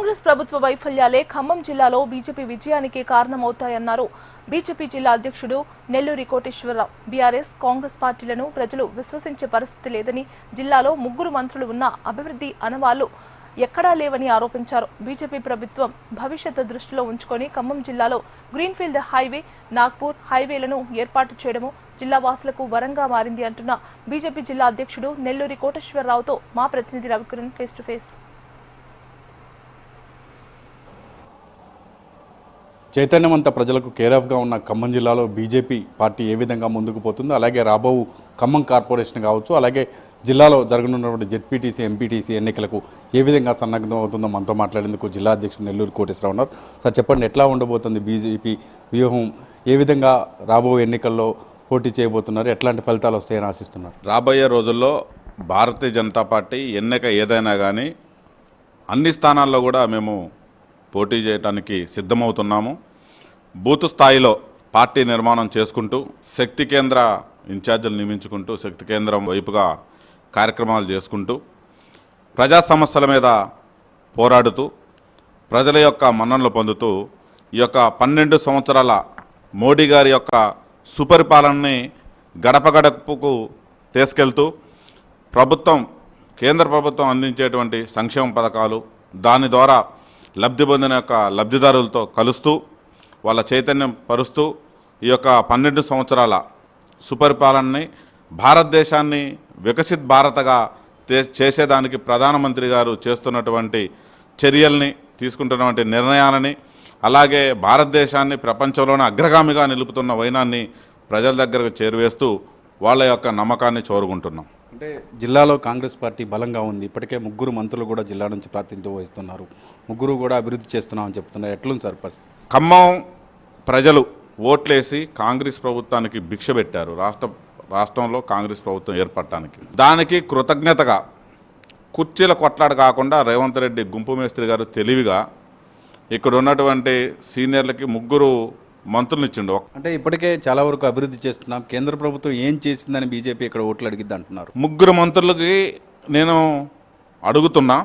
కాంగ్రెస్ ప్రభుత్వ వైఫల్యాలే ఖమ్మం జిల్లాలో బీజేపీ విజయానికి కారణమవుతాయన్నారు బీజేపీ జిల్లా అధ్యక్షుడు నెల్లూరి కోటేశ్వరరావు. బీఆర్ఎస్ కాంగ్రెస్ పార్టీలను ప్రజలు విశ్వసించే పరిస్థితి లేదని, జిల్లాలో ముగ్గురు మంత్రులు ఉన్న అభివృద్ధి అనవాళ్లు ఎక్కడా లేవని ఆరోపించారు. బీజేపీ ప్రభుత్వం భవిష్యత్తు దృష్టిలో ఉంచుకొని ఖమ్మం జిల్లాలో గ్రీన్ఫీల్డ్ హైవే, నాగ్పూర్ హైవేలను ఏర్పాటు చేయడము జిల్లా వాసులకు వరంగా మారింది అంటున్న బీజేపీ జిల్లా అధ్యక్షుడు నెల్లూరి కోటేశ్వరరావుతో మా ప్రతినిధి రవికిరణ్ ఫేస్ టు ఫేస్. చైతన్యవంత ప్రజలకు కేరాఫ్గా ఉన్న ఖమ్మం జిల్లాలో బీజేపీ పార్టీ ఏ విధంగా ముందుకు పోతుందో, అలాగే రాబో ఖమ్మం కార్పొరేషన్ కావచ్చు, అలాగే జిల్లాలో జరగనున్నటువంటి జెడ్పీటీసీ, ఎంపీటీసీ ఎన్నికలకు ఏ విధంగా సన్నద్ధం అవుతుందో మనతో మాట్లాడేందుకు జిల్లా అధ్యక్షుడు నెల్లూరు కోటేశ్వరరావు ఉన్నారు. సార్ చెప్పండి, ఎట్లా ఉండబోతుంది బీజేపీ వ్యూహం? ఏ విధంగా రాబో ఎన్నికల్లో పోటీ చేయబోతున్నారు? ఎట్లాంటి ఫలితాలు వస్తాయని ఆశిస్తున్నారు? రాబోయే రోజుల్లో భారతీయ జనతా పార్టీ ఎన్నిక ఏదైనా కానీ అన్ని స్థానాల్లో కూడా మేము పోటీ చేయడానికి సిద్ధమవుతున్నాము. బూత్ స్థాయిలో పార్టీ నిర్మాణం చేసుకుంటూ, శక్తి కేంద్ర ఇన్ఛార్జీలు నియమించుకుంటూ, శక్తి కేంద్రం వైపుగా కార్యక్రమాలు చేసుకుంటూ, ప్రజా సమస్యల మీద పోరాడుతూ, ప్రజల యొక్క మన్ననలు పొందుతూ, ఈ యొక్క 12 సంవత్సరాల మోడీ గారి యొక్క సుపరిపాలనని గడప గడపకు తీసుకెళ్తూ, కేంద్ర ప్రభుత్వం అందించేటువంటి సంక్షేమ పథకాలు, దాని ద్వారా లబ్ధి పొందిన యొక్క లబ్ధిదారులతో కలుస్తూ, వాళ్ళ చైతన్యం పరుస్తూ, ఈ యొక్క 12 సంవత్సరాల సుపరిపాలనని, భారతదేశాన్ని వికసిత్ భారత్గా చేసేదానికి ప్రధానమంత్రి గారు చేస్తున్నటువంటి చర్యల్ని, తీసుకుంటున్నటువంటి నిర్ణయాలని, అలాగే భారతదేశాన్ని ప్రపంచంలోనే అగ్రగామిగా నిలుపుతున్న వైనాన్ని ప్రజల దగ్గరకు చేరువేస్తూ వాళ్ళ యొక్క నమ్మకాన్ని చూరుకుంటున్నాం. అంటే జిల్లాలో కాంగ్రెస్ పార్టీ బలంగా ఉంది. ఇప్పటికే ముగ్గురు మంత్రులు కూడా జిల్లా నుంచి ప్రాతినిధ్యం వహిస్తున్నారు. ముగ్గురు కూడా అభివృద్ధి చేస్తున్నామని చెప్తున్నారు. ఎట్లుంది సార్ పరిస్థితి? ఖమ్మం ప్రజలు ఓట్లేసి కాంగ్రెస్ ప్రభుత్వానికి భిక్ష పెట్టారు. రాష్ట్రంలో కాంగ్రెస్ ప్రభుత్వం ఏర్పడటానికి. దానికి కృతజ్ఞతగా కుర్చీల కొట్లాట కాకుండా రేవంత్ రెడ్డి గుంపు మేస్త్రి గారు తెలివిగా ఇక్కడ ఉన్నటువంటి సీనియర్లకి ముగ్గురు మంత్రులు ఇచ్చిండు. అంటే ఇప్పటికే చాలా వరకు అభివృద్ధి చేస్తున్నాం, కేంద్ర ప్రభుత్వం ఏం చేసిందని బీజేపీ ఇక్కడ ఓట్లు అడిగిద్ది అంటున్నారు. ముగ్గురు మంత్రులకి నేను అడుగుతున్నా,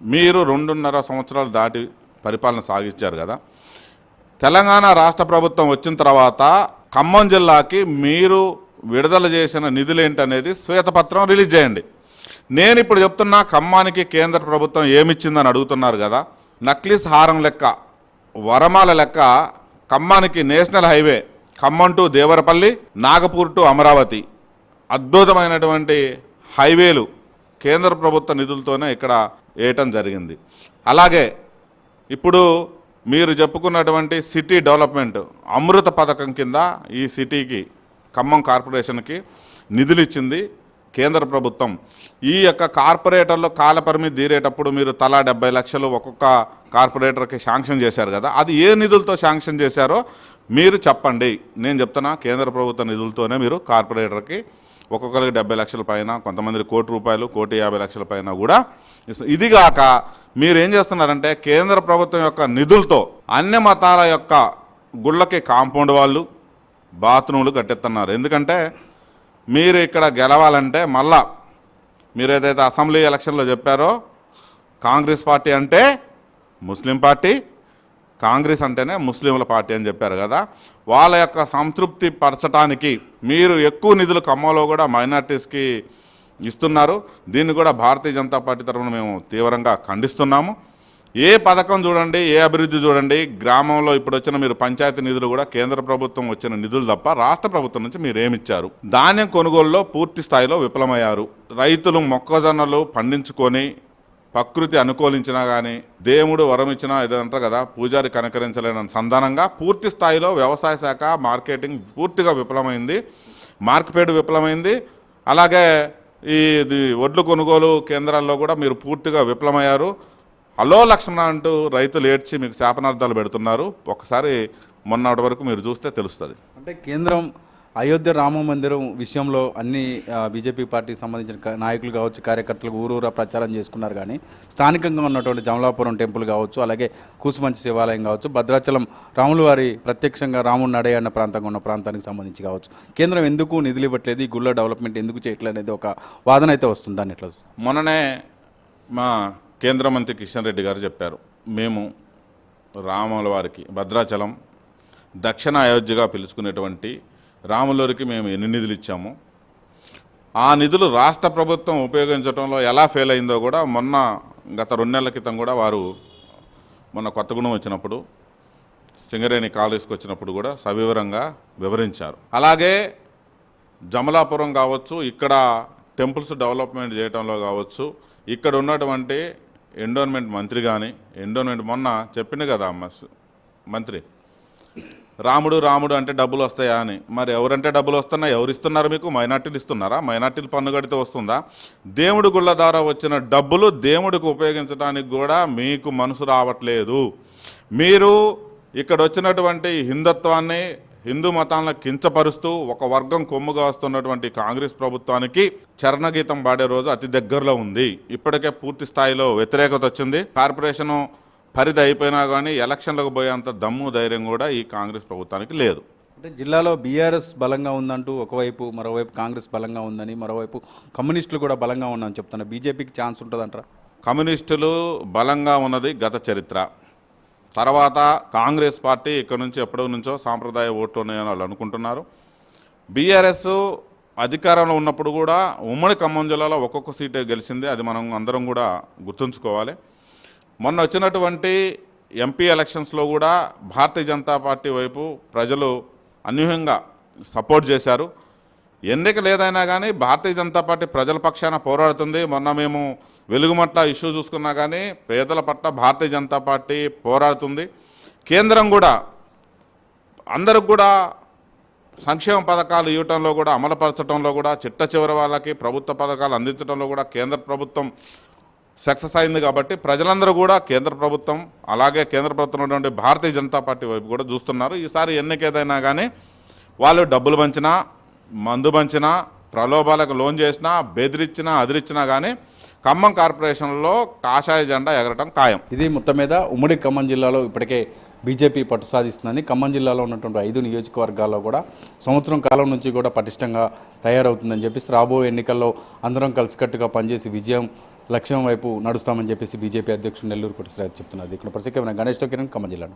మీరు 2.5 సంవత్సరాలు దాటి పరిపాలన సాగించారు కదా, తెలంగాణ రాష్ట్ర ప్రభుత్వం వచ్చిన తర్వాత ఖమ్మం జిల్లాకి మీరు విడుదల చేసిన నిధులేంటనేది శ్వేతపత్రం రిలీజ్ చేయండి. నేను ఇప్పుడు చెప్తున్నా, ఖమ్మానికి కేంద్ర ప్రభుత్వం ఏమిచ్చిందని అడుగుతున్నారు కదా, నక్లీస్ హారం లెక్క, వరమాల లెక్క ఖమ్మానికి national highway, Khammam to Devarapalli, Nagpur to Amaravati, అద్భుతమైనటువంటి హైవేలు కేంద్ర ప్రభుత్వ నిధులతోనే ఇక్కడ వేయటం జరిగింది. అలాగే ఇప్పుడు మీరు చెప్పుకున్నటువంటి సిటీ డెవలప్మెంట్ అమృత పథకం కింద ఈ సిటీకి, ఖమ్మం కార్పొరేషన్కి నిధులు ఇచ్చింది కేంద్ర ప్రభుత్వం. ఈ యొక్క కార్పొరేటర్లో కాలపరిమితి తీరేటప్పుడు మీరు తలా 70 లక్షలు ఒక్కొక్క కార్పొరేటర్కి శాంక్షన్ చేశారు కదా, అది ఏ నిధులతో శాంక్షన్ చేశారో మీరు చెప్పండి. నేను చెప్తున్నా, కేంద్ర ప్రభుత్వ నిధులతోనే మీరు కార్పొరేటర్కి ఒక్కొక్కరికి 70 లక్షల పైన, కొంతమంది ₹1,00,00,000, ₹1,50,00,000 పైన కూడా ఇస్తుంది. ఇదిగాక మీరు ఏం చేస్తున్నారంటే, కేంద్ర ప్రభుత్వం యొక్క నిధులతో అన్ని మతాల యొక్క గుళ్ళకి కాంపౌండ్ వాళ్ళు, బాత్రూములు కట్టెత్తున్నారు. ఎందుకంటే మీరు ఇక్కడ గెలవాలంటే మళ్ళా మీరు ఏదైతే అసెంబ్లీ ఎలక్షన్లో చెప్పారో, కాంగ్రెస్ పార్టీ అంటే ముస్లిం పార్టీ, కాంగ్రెస్ అంటేనే ముస్లింల పార్టీ అని చెప్పారు కదా, వాళ్ళ యొక్క సంతృప్తి పరచడానికి మీరు ఎక్కువ నిధులు ఖమ్మంలో కూడా మైనార్టీస్కి ఇస్తున్నారు. దీన్ని కూడా భారతీయ జనతా పార్టీ తరఫున మేము తీవ్రంగా ఖండిస్తున్నాము. ఏ పథకం చూడండి, ఏ అభివృద్ధి చూడండి, గ్రామంలో ఇప్పుడు వచ్చిన మీరు పంచాయతీ నిధులు కూడా కేంద్ర ప్రభుత్వం వచ్చిన నిధులు తప్ప రాష్ట్ర ప్రభుత్వం నుంచి మీరు ఏమిచ్చారు? ధాన్యం కొనుగోలులో పూర్తి స్థాయిలో విఫలమయ్యారు. రైతులు మొక్కజొన్నలు పండించుకొని ప్రకృతి అనుకూలించినా కానీ, దేవుడు వరం ఇచ్చినా ఏదంటారు కదా, పూజారి కనకరించలేని సంధానంగా పూర్తి స్థాయిలో వ్యవసాయ శాఖ, మార్కెటింగ్ పూర్తిగా విఫలమైంది. మార్కెట్ విఫలమైంది. అలాగే ఈ వడ్లు కొనుగోలు కేంద్రాల్లో కూడా మీరు పూర్తిగా విఫలమయ్యారు. హలో లక్ష్మణ అంటూ రైతులు ఏడ్చి మీకు శాపనార్థాలు పెడుతున్నారు. ఒకసారి మొన్నటి వరకు మీరు చూస్తే తెలుస్తుంది. అంటే కేంద్రం అయోధ్య రామ మందిరం విషయంలో అన్ని బీజేపీ పార్టీకి సంబంధించిన నాయకులు కావచ్చు, కార్యకర్తలు ఊరూరా ప్రచారం చేసుకున్నారు. కానీ స్థానికంగా ఉన్నటువంటి జమలాపురం టెంపుల్ కావచ్చు, అలాగే కూసుమంచి శివాలయం కావచ్చు, భద్రాచలం రాములు వారి ప్రత్యక్షంగా రాముడు నడే అన్న ప్రాంతంగా ఉన్న ప్రాంతానికి సంబంధించి కావచ్చు, కేంద్రం ఎందుకు నిధులు ఇవ్వట్లేదు, ఈ గుళ్ళ డెవలప్మెంట్ ఎందుకు చేయట్లేదు అనేది ఒక వాదన అయితే వస్తుంది. దాన్ని ఎట్లా? మొన్ననే మా కేంద్ర మంత్రి కిషన్ రెడ్డి గారు చెప్పారు, మేము రాముల వారికి భద్రాచలం దక్షిణ అయోధ్యగా పిలుచుకునేటువంటి రాములూరికి మేము ఎన్ని నిధులు ఇచ్చాము, ఆ నిధులు రాష్ట్ర ప్రభుత్వం ఉపయోగించడంలో ఎలా ఫెయిల్ అయిందో కూడా గత 2 నెలల క్రితం కూడా వారు మొన్న కొత్తగూడెం వచ్చినప్పుడు సింగరేణి కాలేజ్కి వచ్చినప్పుడు కూడా సవివరంగా వివరించారు. అలాగే జమలాపురం కావచ్చు, ఇక్కడ టెంపుల్స్ డెవలప్మెంట్ చేయడంలో కావచ్చు, ఇక్కడ ఉన్నటువంటి ఎండోన్మెంట్ మంత్రి కానీ మొన్న చెప్పింది కదా మంత్రి, రాముడు అంటే డబ్బులు వస్తాయా అని. మరి ఎవరంటే డబ్బులు వస్తున్నాయి? ఎవరు ఇస్తున్నారు మీకు? మైనార్టీలు ఇస్తున్నారా? మైనార్టీలు పన్ను కడితే వస్తుందా? దేవుడి గుళ్ళ ద్వారా వచ్చిన డబ్బులు దేవుడికి ఉపయోగించడానికి కూడా మీకు మనసు రావట్లేదు. మీరు ఇక్కడ వచ్చినటువంటి హిందుత్వాన్ని, హిందూ మతాలను కించపరుస్తూ ఒక వర్గం కొమ్ముగా వస్తున్నటువంటి కాంగ్రెస్ ప్రభుత్వానికి చరణగీతం పాడే రోజు అతి దగ్గరలో ఉంది. ఇప్పటికే పూర్తి స్థాయిలో వ్యతిరేకత వచ్చింది. కార్పొరేషను పరిధి అయిపోయినా కానీ ఎలక్షన్లకు పోయేంత దమ్ము ధైర్యం కూడా ఈ కాంగ్రెస్ ప్రభుత్వానికి లేదు. అంటే జిల్లాలో బీఆర్ఎస్ బలంగా ఉందంటూ ఒకవైపు, మరోవైపు కాంగ్రెస్ బలంగా ఉందని, మరోవైపు కమ్యూనిస్టులు కూడా బలంగా ఉన్నారని చెప్తున్నారు. బీజేపీకి ఛాన్స్ ఉంటుందంటారా? కమ్యూనిస్టులు బలంగా ఉన్నది గత చరిత్ర. తర్వాత కాంగ్రెస్ పార్టీ ఇక్కడ నుంచి ఎప్పటి నుంచో సాంప్రదాయ ఓట్లు ఉన్నాయని వాళ్ళు అనుకుంటున్నారు. బీఆర్ఎస్ అధికారంలో ఉన్నప్పుడు కూడా ఉమ్మడి ఖమ్మం జిల్లాలో ఒక్కొక్క సీటే గెలిచింది. అది మనం అందరం కూడా గుర్తుంచుకోవాలి. మొన్న వచ్చినటువంటి ఎంపీ ఎలక్షన్స్లో కూడా భారతీయ జనతా పార్టీ వైపు ప్రజలు అనూహ్యంగా సపోర్ట్ చేశారు. ఎన్నికలు ఏదైనా కానీ భారతీయ జనతా పార్టీ ప్రజల పక్షాన పోరాడుతుంది. మొన్న మేము వెలుగుమట్ల ఇష్యూ చూసుకున్నా కానీ పేదల పట్ల భారతీయ జనతా పార్టీ పోరాడుతుంది. కేంద్రం కూడా అందరికి కూడా సంక్షేమ పథకాలు ఇవ్వటంలో కూడా, అమలుపరచడంలో కూడా, చిట్ట చివరి వాళ్ళకి ప్రభుత్వ పథకాలు అందించడంలో కూడా కేంద్ర ప్రభుత్వం సక్సెస్ అయింది. కాబట్టి ప్రజలందరూ కూడా కేంద్ర ప్రభుత్వం, అలాగే కేంద్ర ప్రభుత్వం ఉన్నటువంటి భారతీయ జనతా పార్టీ వైపు కూడా చూస్తున్నారు. ఈసారి ఎన్నికేదైనా కానీ వాళ్ళు డబ్బులు పంచినా, మందు పంచినా, ప్రలోభాలకు లోన్ చేసినా, బెదిరించినా, అదిరించినా కానీ ఖమ్మం కార్పొరేషన్లో కాషాయ జెండా ఎగరటం ఖాయం. ఇది మొత్తం మీద ఉమ్మడి ఖమ్మం జిల్లాలో ఇప్పటికే బీజేపీ పట్టు సాధిస్తుందని, ఖమ్మం జిల్లాలో ఉన్నటువంటి 5 నియోజకవర్గాల్లో కూడా సంవత్సరం కాలం నుంచి కూడా పటిష్టంగా తయారవుతుందని చెప్పేసి, రాబోయే ఎన్నికల్లో అందరం కలిసికట్టుగా పనిచేసి విజయం లక్ష్యం వైపు నడుస్తామని చెప్పేసి బీజేపీ అధ్యక్షుడు నెల్లూరు కోటేశ్వరరావు చెప్తున్నారు. ఇక్కడ ప్రత్యేకమైన గణేష్ కిరణ్, ఖమ్మం జిల్లా.